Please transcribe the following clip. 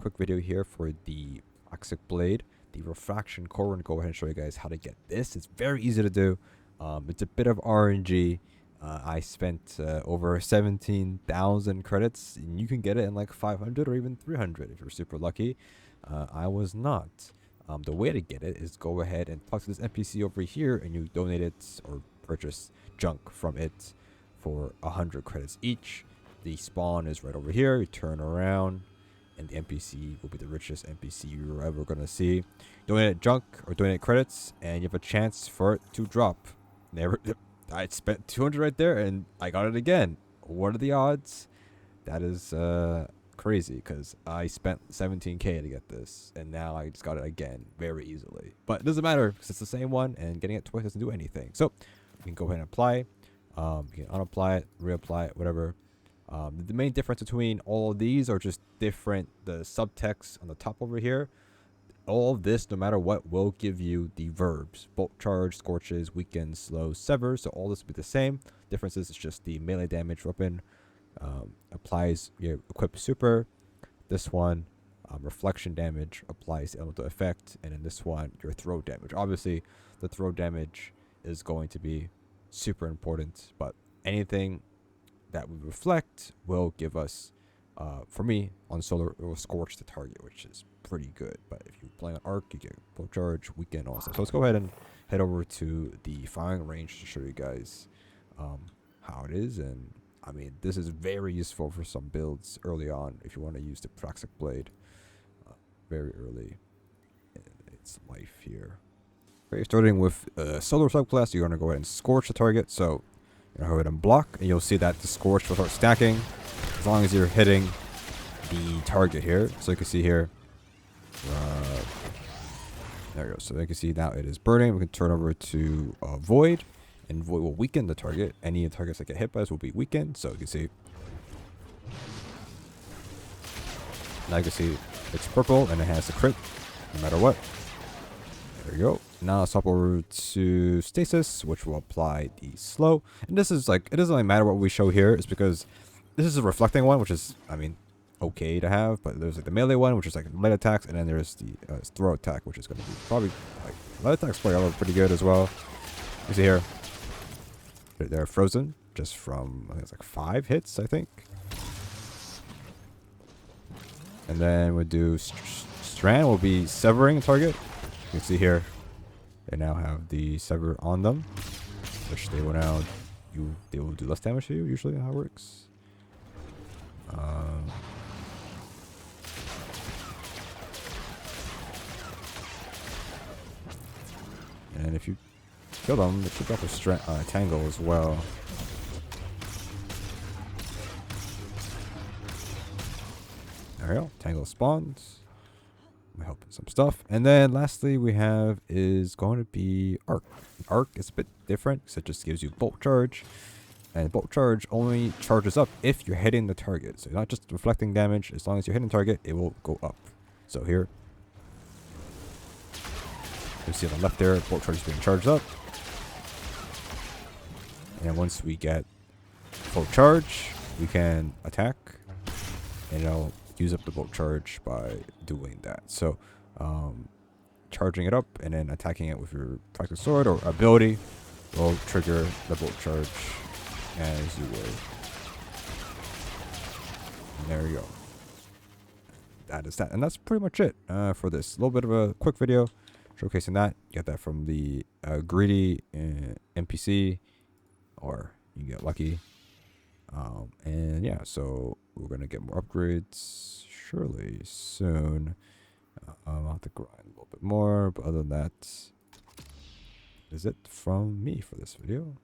quick video here for the Praxic blade, the Refraction core. We're going to go ahead and show you guys how to get this. It's very easy to do. It's a bit of RNG. I spent over 17,000 credits, and you can get it in like 500 or even 300 if you're super lucky. I was not. The way to get it is go ahead and talk to this NPC over here, and you donate it or purchase junk from it for 100 credits each. The spawn is right over here. You turn around, and the NPC will be the richest NPC you're ever gonna see. Donate junk or donate credits, and you have a chance for it to drop. I spent 200 right there, and I got it again. What are the odds? That is crazy, because I spent 17k to get this, and now I just got it again very easily. But it doesn't matter, because it's the same one, and getting it twice doesn't do anything. So you can go ahead and apply. You can unapply it, reapply it, whatever. The main difference between all of these are just different. The subtext on the top over here, all of this, no matter what, will give you the verbs: bolt charge, scorches, weaken, slow, sever. So all this will be the same. Differences is just the melee damage weapon applies your equip super. This one, reflection damage applies the elemental effect, and in this one, your throw damage. Obviously, the throw damage is going to be super important, but anything that we reflect will give us, for me on solar, it will scorch the target, which is pretty good. But if you play on arc, you get bolt charge, weaken, all that stuff. So let's go ahead and head over to the firing range to show you guys how it is. And I mean, this is very useful for some builds early on if you want to use the Praxic blade very early in its life here. Okay, starting with solar subclass, you're going to go ahead and scorch the target. So you're going to go ahead and block, and you'll see that the scorch will start stacking as long as you're hitting the target here. So you can see here, there you go. So you can see now it is burning. We can turn over to void, and void will weaken the target. Any targets that get hit by this will be weakened. So you can see, now you can see it's purple and it has a crit no matter what. There you go. Now let's hop over to stasis, which will apply the slow. And this is like, it doesn't really matter what we show here. It's because this is a reflecting one, which is, I mean, okay to have. But there's like the melee one, which is like light attacks, and then there's the throw attack, which is going to be probably like light attacks probably pretty good as well. You see here, they're frozen just from, I think it's like 5 hits, I think. And then we'll do strand will be severing the target. You can see here, they now have the sever on them, which they will now they will do less damage to you. Usually, how it works. And if you kill them, they pick up a tangle as well. There we go. Tangle spawns. Help some stuff. And then lastly we have is going to be arc. Arc is a bit different because it just gives you bolt charge, and bolt charge only charges up if you're hitting the target. So you're not just reflecting damage. As long as you're hitting the target, it will go up. So here you see on the left there, bolt charge is being charged up, and once we get full charge, we can attack, and it'll use up the bolt charge by doing that. So charging it up and then attacking it with your Praxic sword or ability will trigger the bolt charge as you would. And there you go. That is that, and that's pretty much it for this little bit of a quick video showcasing that. You get that from the greedy NPC, or you get lucky. And yeah, so we're gonna get more upgrades surely soon. I'll have to grind a little bit more, but other than that, is it from me for this video.